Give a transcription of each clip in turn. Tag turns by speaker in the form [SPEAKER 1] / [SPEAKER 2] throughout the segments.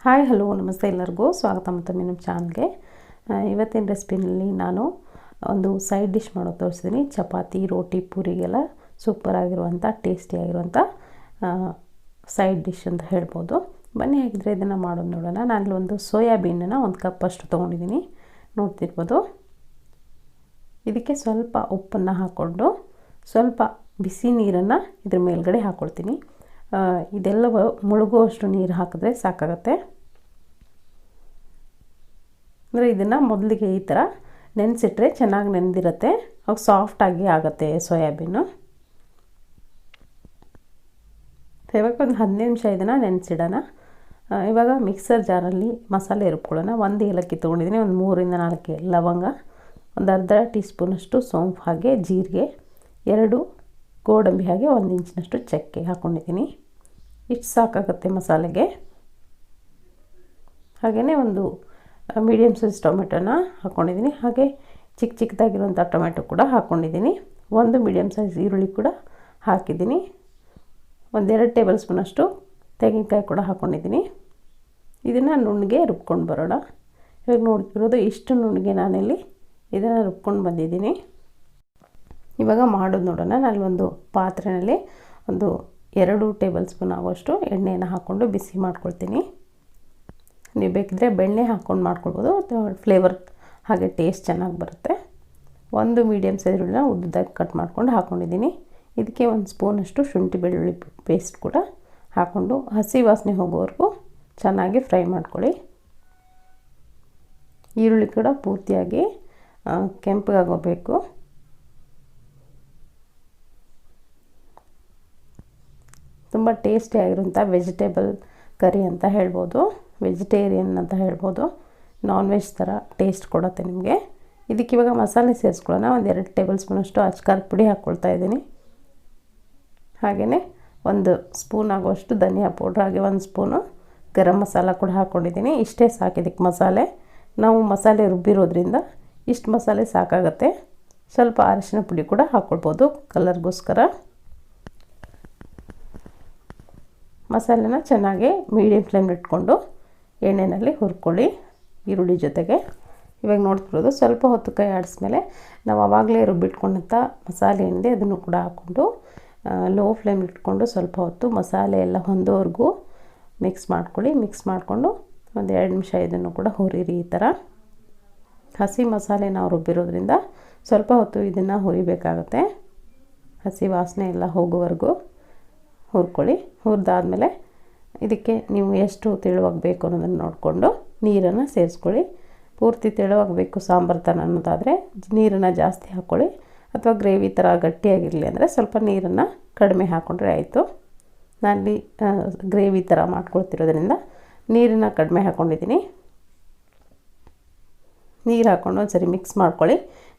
[SPEAKER 1] Hi hello ನಮಸ್ತೆ ಎಲ್ಲರಿಗೂ ಸ್ವಾಗತ ಮತ್ತೊಮ್ಮೆ ನಮ್ಮ ಚಾನಲ್ಗೆ. ಇವತ್ತಿನ ರೆಸಿಪಿನಲ್ಲಿ ನಾನು ಒಂದು ಸೈಡ್ ಡಿಶ್ ಮಾಡೋದು ತೋರಿಸ್ತೀನಿ. ಚಪಾತಿ, ರೋಟಿ, ಪೂರಿಗೆಲ್ಲ ಸೂಪರ್ ಆಗಿರುವಂಥ ಟೇಸ್ಟಿಯಾಗಿರುವಂಥ ಸೈಡ್ ಡಿಶ್ ಅಂತ ಹೇಳ್ಬೋದು. ಬನ್ನಿ ಹಾಗಿದ್ರೆ ಇದನ್ನು ಮಾಡೋದು ನೋಡೋಣ. ನಾನು ಒಂದು ಸೋಯಾಬೀನನ್ನು ಒಂದು ಕಪ್ ಅಷ್ಟು ತೊಗೊಂಡಿದ್ದೀನಿ, ನೋಡ್ತಿರ್ಬೋದು. ಇದಕ್ಕೆ ಸ್ವಲ್ಪ ಉಪ್ಪನ್ನು ಹಾಕ್ಕೊಂಡು ಸ್ವಲ್ಪ ಬಿಸಿ ನೀರನ್ನು ಇದ್ರ ಮೇಲ್ಗಡೆ ಹಾಕ್ಕೊಳ್ತೀನಿ. ಇದೆಲ್ಲ ಮುಳುಗುವಷ್ಟು ನೀರು ಹಾಕಿದ್ರೆ ಸಾಕಾಗತ್ತೆ. ಅಂದರೆ ಇದನ್ನು ಮೊದಲಿಗೆ ಈ ಥರ ನೆನೆಸಿಟ್ರೆ ಚೆನ್ನಾಗಿ ನೆನೆದಿರುತ್ತೆ, ಅವಾಗ ಸಾಫ್ಟಾಗಿ ಆಗುತ್ತೆ ಸೋಯಾಬೀನು. ಇವಾಗ ಒಂದು 15 ನಿಮಿಷ ಇದನ್ನು ನೆನೆಸಿಡೋಣ. ಇವಾಗ ಮಿಕ್ಸರ್ ಜಾರಲ್ಲಿ ಮಸಾಲೆ ರುಬ್ಕೊಳ್ಳೋಣ. ಒಂದು ಏಲಕ್ಕಿ ತೊಗೊಂಡಿದ್ದೀನಿ, ಒಂದು 3 ರಿಂದ 4 ಲವಂಗ, ಒಂದು ಅರ್ಧ ಟೀ ಸ್ಪೂನಷ್ಟು ಸೋಂಪು, ಹಾಗೆ ಜೀರಿಗೆ, 2 ಗೋಡಂಬಿ, ಹಾಗೆ 1 ಇಂಚಿನಷ್ಟು ಚಕ್ಕೆ ಹಾಕ್ಕೊಂಡಿದ್ದೀನಿ. ಇಷ್ಟು ಸಾಕಾಗುತ್ತೆ ಮಸಾಲೆಗೆ. ಹಾಗೆಯೇ ಒಂದು ಮೀಡಿಯಮ್ ಸೈಜ್ ಟೊಮೆಟೊನ ಹಾಕ್ಕೊಂಡಿದ್ದೀನಿ, ಹಾಗೆ ಚಿಕ್ಕದಾಗಿರುವಂಥ ಟೊಮೆಟೊ ಕೂಡ ಹಾಕ್ಕೊಂಡಿದ್ದೀನಿ. ಒಂದು ಮೀಡಿಯಮ್ ಸೈಜ್ ಈರುಳ್ಳಿ ಕೂಡ ಹಾಕಿದ್ದೀನಿ. 1-2 ಟೇಬಲ್ ಸ್ಪೂನಷ್ಟು ತೆಂಗಿನಕಾಯಿ ಕೂಡ ಹಾಕ್ಕೊಂಡಿದ್ದೀನಿ. ಇದನ್ನು ನುಣ್ಣಗೆ ರುಬ್ಕೊಂಡು ಬರೋಣ. ಇವಾಗ ನೋಡ್ತಿರೋದು ಇಷ್ಟು ನುಣ್ಣಗೆ ನಾನಿಲ್ಲಿ ಇದನ್ನು ರುಬ್ಕೊಂಡು ಬಂದಿದ್ದೀನಿ. ಇವಾಗ ಮಾಡೋದು ನೋಡೋಣ. ನಾನು ಒಂದು ಪಾತ್ರೆಯಲ್ಲಿ ಒಂದು 2 ಟೇಬಲ್ ಸ್ಪೂನ್ ಆಗುವಷ್ಟು ಎಣ್ಣೆಯನ್ನು ಹಾಕ್ಕೊಂಡು ಬಿಸಿ ಮಾಡ್ಕೊಳ್ತೀನಿ. ನೀವು ಬೇಕಿದ್ರೆ ಬೆಣ್ಣೆ ಹಾಕ್ಕೊಂಡು ಮಾಡ್ಕೊಳ್ಬೋದು, ಫ್ಲೇವರ್ ಹಾಗೆ ಟೇಸ್ಟ್ ಚೆನ್ನಾಗಿ ಬರುತ್ತೆ. ಒಂದು ಮೀಡಿಯಮ್ ಸೈಜ್ ಈರುಳ್ಳಿನ ಉದ್ದದಾಗಿ ಕಟ್ ಮಾಡ್ಕೊಂಡು ಹಾಕ್ಕೊಂಡಿದ್ದೀನಿ. ಇದಕ್ಕೆ 1 ಸ್ಪೂನಷ್ಟು ಶುಂಠಿ ಬೆಳ್ಳುಳ್ಳಿ ಪೇಸ್ಟ್ ಕೂಡ ಹಾಕ್ಕೊಂಡು ಹಸಿ ವಾಸನೆ ಹೋಗೋವರೆಗೂ ಚೆನ್ನಾಗಿ ಫ್ರೈ ಮಾಡ್ಕೊಳ್ಳಿ. ಈರುಳ್ಳಿ ಕೂಡ ಪೂರ್ತಿಯಾಗಿ ಕೆಂಪಗಾಗೋಬೇಕು. ತುಂಬ ಟೇಸ್ಟಿಯಾಗಿರುವಂಥ ವೆಜಿಟೇಬಲ್ ಕರಿ ಅಂತ ಹೇಳ್ಬೋದು, ವೆಜಿಟೇರಿಯನ್ ಅಂತ ಹೇಳ್ಬೋದು. ನಾನ್ ವೆಜ್ ಥರ ಟೇಸ್ಟ್ ಕೊಡುತ್ತೆ ನಿಮಗೆ. ಇದಕ್ಕೆ ಇವಾಗ ಮಸಾಲೆ ಸೇರಿಸ್ಕೊಳ್ಳೋಣ. 1-2 ಟೇಬಲ್ ಸ್ಪೂನಷ್ಟು ಅಚ್ಕಾರದ ಪುಡಿ ಹಾಕ್ಕೊಳ್ತಾ ಇದ್ದೀನಿ. ಹಾಗೆಯೇ 1 ಸ್ಪೂನ್ ಆಗುವಷ್ಟು ಧನಿಯಾ ಪೌಡ್ರ್, ಹಾಗೆ 1 ಸ್ಪೂನು ಗರಂ ಮಸಾಲ ಕೂಡ ಹಾಕ್ಕೊಂಡಿದ್ದೀನಿ. ಇಷ್ಟೇ ಸಾಕು ಇದಕ್ಕೆ ಮಸಾಲೆ. ನಾವು ಮಸಾಲೆ ರುಬ್ಬಿರೋದ್ರಿಂದ ಇಷ್ಟು ಮಸಾಲೆ ಸಾಕಾಗುತ್ತೆ. ಸ್ವಲ್ಪ ಅರಿಶಿನ ಪುಡಿ ಕೂಡ ಹಾಕ್ಕೊಳ್ಬೋದು ಕಲರ್ಗೋಸ್ಕರ. ಮಸಾಲೆನ ಚೆನ್ನಾಗಿ ಮೀಡಿಯಮ್ ಫ್ಲೇಮ್ ಇಟ್ಕೊಂಡು ಎಣ್ಣೆಯಲ್ಲಿ ಹುರ್ಕೊಳ್ಳಿ ಈರುಳ್ಳಿ ಜೊತೆಗೆ. ಇವಾಗ ನೋಡ್ತಿರೋದು ಸ್ವಲ್ಪ ಹೊತ್ತು ಕೈ ಆಡಿಸ್ಮೇಲೆ ನಾವು ಆವಾಗಲೇ ರುಬ್ಬಿಟ್ಕೊಂಡಂಥ ಮಸಾಲೆ ಏನಿದೆ ಅದನ್ನು ಕೂಡ ಹಾಕ್ಕೊಂಡು ಲೋ ಫ್ಲೇಮ್ ಇಟ್ಕೊಂಡು ಸ್ವಲ್ಪ ಹೊತ್ತು ಮಸಾಲೆ ಎಲ್ಲ ಹೊಂದೋವರೆಗೂ ಮಿಕ್ಸ್ ಮಾಡ್ಕೊಳ್ಳಿ. ಮಿಕ್ಸ್ ಮಾಡಿಕೊಂಡು 1-2 ನಿಮಿಷ ಇದನ್ನು ಕೂಡ ಹುರಿರಿ. ಈ ಥರ ಹಸಿ ಮಸಾಲೆ ನಾವು ರುಬ್ಬಿರೋದ್ರಿಂದ ಸ್ವಲ್ಪ ಹೊತ್ತು ಇದನ್ನು ಹುರಿಬೇಕಾಗತ್ತೆ. ಹಸಿ ವಾಸನೆ ಎಲ್ಲ ಹೋಗೋವರೆಗೂ ಹುರ್ಕೊಳ್ಳಿ. ಹುರಿದಾದ್ಮೇಲೆ ಇದಕ್ಕೆ ನೀವು ಎಷ್ಟು ತೆಳುವಾಗಿ ಬೇಕು ಅನ್ನೋದನ್ನು ನೋಡಿಕೊಂಡು ನೀರನ್ನು ಸೇರಿಸ್ಕೊಳ್ಳಿ. ಪೂರ್ತಿ ತೆಳುವಾಗಬೇಕು ಸಾಂಬಾರು ಥರ ಅನ್ನೋದಾದರೆ ನೀರನ್ನು ಜಾಸ್ತಿ ಹಾಕ್ಕೊಳ್ಳಿ, ಅಥವಾ ಗ್ರೇವಿ ಥರ ಗಟ್ಟಿಯಾಗಿರಲಿ ಅಂದರೆ ಸ್ವಲ್ಪ ನೀರನ್ನು ಕಡಿಮೆ ಹಾಕ್ಕೊಂಡ್ರೆ ಆಯಿತು. ನಾನಿಲ್ಲಿ ಗ್ರೇವಿ ಥರ ಮಾಡ್ಕೊಳ್ತಿರೋದ್ರಿಂದ ನೀರನ್ನು ಕಡಿಮೆ ಹಾಕ್ಕೊಂಡಿದ್ದೀನಿ. ನೀರು ಹಾಕ್ಕೊಂಡು ಒಂದು ಸರಿ ಮಿಕ್ಸ್ ಮಾಡ್ಕೊಳ್ಳಿ.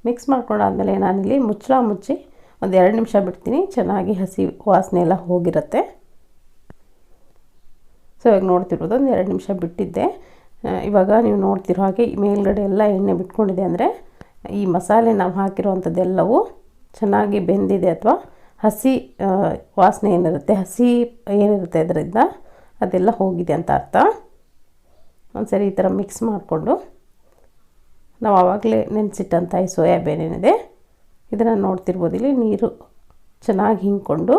[SPEAKER 1] ಮಿಕ್ಸ್ ಮಾಡ್ಕೊಂಡಾದ್ಮೇಲೆ ನಾನಿಲ್ಲಿ ಮುಚ್ಚಿ 1-2 ನಿಮಿಷ ಬಿಡ್ತೀನಿ. ಚೆನ್ನಾಗಿ ಹಸಿ ವಾಸನೆ ಎಲ್ಲ ಹೋಗಿರುತ್ತೆ. ಸೊ ಇವಾಗ ನೋಡ್ತಿರೋದು 1-2 ನಿಮಿಷ ಬಿಟ್ಟಿದ್ದೆ. ಇವಾಗ ನೀವು ನೋಡ್ತಿರೋ ಹಾಗೆ ಮೇಲ್ಗಡೆ ಎಲ್ಲ ಎಣ್ಣೆ ಬಿಟ್ಕೊಂಡಿದೆ, ಅಂದರೆ ಈ ಮಸಾಲೆ ನಾವು ಹಾಕಿರುವಂಥದ್ದೆಲ್ಲವೂ ಚೆನ್ನಾಗಿ ಬೆಂದಿದೆ, ಅಥವಾ ಹಸಿ ವಾಸನೆ ಏನಿರುತ್ತೆ ಅದರಿಂದ ಅದೆಲ್ಲ ಹೋಗಿದೆ ಅಂತ ಅರ್ಥ. ಒಂದು ಸರಿ ಈ ಥರ ಮಿಕ್ಸ್ ಮಾಡಿಕೊಂಡು ನಾವು ಆವಾಗಲೇ ನೆನೆಸಿಟ್ಟಂಥ ಈ ಸೋಯಾಬೀನ್ ಏನಿದೆ ಇದನ್ನು ನೋಡ್ತಿರ್ಬೋದು. ಇಲ್ಲಿ ನೀರು ಚೆನ್ನಾಗಿ ಹಿಂಡ್ಕೊಂಡು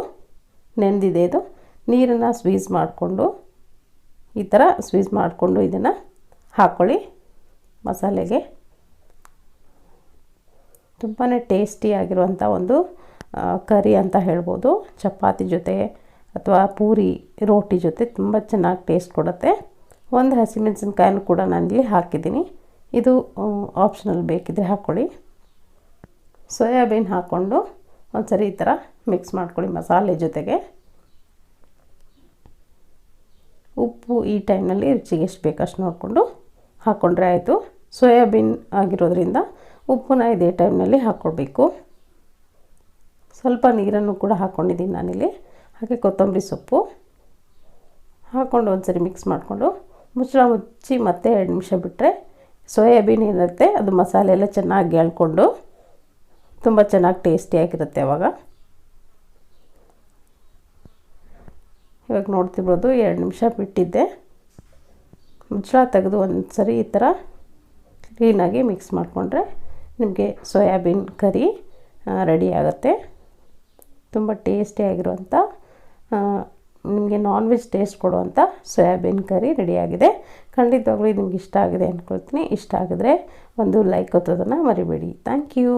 [SPEAKER 1] ನೆಂದಿದೆ. ಇದು ನೀರನ್ನು ಸ್ವೀಸ್ ಮಾಡಿಕೊಂಡು ಈ ಥರ ಸ್ವೀಸ್ ಮಾಡಿಕೊಂಡು ಇದನ್ನು ಹಾಕ್ಕೊಳ್ಳಿ ಮಸಾಲೆಗೆ. ತುಂಬಾ ಟೇಸ್ಟಿಯಾಗಿರುವಂಥ ಒಂದು ಕರಿ ಅಂತ ಹೇಳ್ಬೋದು. ಚಪಾತಿ ಜೊತೆ ಅಥವಾ ಪೂರಿ, ರೋಟಿ ಜೊತೆ ತುಂಬ ಚೆನ್ನಾಗಿ ಟೇಸ್ಟ್ ಕೊಡುತ್ತೆ. 1 ಹಸಿಮೆಣಸಿನ್ಕಾಯನ್ನು ಕೂಡ ನಾನಿಲ್ಲಿ ಹಾಕಿದ್ದೀನಿ. ಇದು ಆಪ್ಷನಲ್, ಬೇಕಿದ್ರೆ ಹಾಕ್ಕೊಳ್ಳಿ. ಸೋಯಾಬೀನ್ ಹಾಕ್ಕೊಂಡು ಒಂದು ಸರಿ ಈ ಥರ ಮಿಕ್ಸ್ ಮಾಡ್ಕೊಳ್ಳಿ ಮಸಾಲೆ ಜೊತೆಗೆ. ಉಪ್ಪು ಈ ಟೈಮ್ನಲ್ಲಿ ರುಚಿಗೆ ಎಷ್ಟು ಬೇಕಷ್ಟು ನೋಡಿಕೊಂಡು ಹಾಕ್ಕೊಂಡ್ರೆ ಆಯಿತು. ಸೋಯಾಬೀನ್ ಆಗಿರೋದ್ರಿಂದ ಉಪ್ಪನ್ನ ಇದೇ ಟೈಮ್ನಲ್ಲಿ ಹಾಕ್ಕೊಳ್ಬೇಕು. ಸ್ವಲ್ಪ ನೀರನ್ನು ಕೂಡ ಹಾಕ್ಕೊಂಡಿದ್ದೀನಿ ನಾನಿಲ್ಲಿ, ಹಾಗೆ ಕೊತ್ತಂಬರಿ ಸೊಪ್ಪು ಹಾಕ್ಕೊಂಡು ಒಂದು ಸರಿ ಮಿಕ್ಸ್ ಮಾಡಿಕೊಂಡು ಮುಚ್ಚಿ ಮತ್ತೆ 2 ನಿಮಿಷ ಬಿಟ್ಟರೆ ಸೋಯಾಬೀನ್ ಏನಿರುತ್ತೆ ಅದು ಮಸಾಲೆ ಎಲ್ಲ ಚೆನ್ನಾಗಿ ಎಳ್ಕೊಂಡು ತುಂಬ ಚೆನ್ನಾಗಿ ಟೇಸ್ಟಿಯಾಗಿರುತ್ತೆ ಆವಾಗ. ಇವಾಗ ನೋಡ್ತಿರ್ಬೋದು 2 ನಿಮಿಷ ಬಿಟ್ಟಿದ್ದೆ. ಮುಚ್ಚಳ ತೆಗೆದು ಒಂದು ಸರಿ ಈ ಥರ ಕ್ಲೀನಾಗಿ ಮಿಕ್ಸ್ ಮಾಡಿಕೊಂಡ್ರೆ ನಿಮಗೆ ಸೋಯಾಬೀನ್ ಕರಿ ರೆಡಿ ಆಗುತ್ತೆ. ತುಂಬ ಟೇಸ್ಟಿಯಾಗಿರುವಂಥ ನಿಮಗೆ ನಾನ್ ವೆಜ್ ಟೇಸ್ಟ್ ಕೊಡುವಂಥ ಸೋಯಾಬೀನ್ ಕರಿ ರೆಡಿಯಾಗಿದೆ. ಖಂಡಿತವಾಗ್ಲೂ ನಿಮ್ಗೆ ಇಷ್ಟ ಆಗಿದೆ ಅಂದ್ಕೊಳ್ತೀನಿ. ಇಷ್ಟ ಆಗಿದ್ರೆ ಒಂದು ಲೈಕ್ ಒತ್ತೋದನ್ನು ಮರಿಬೇಡಿ. Thank you.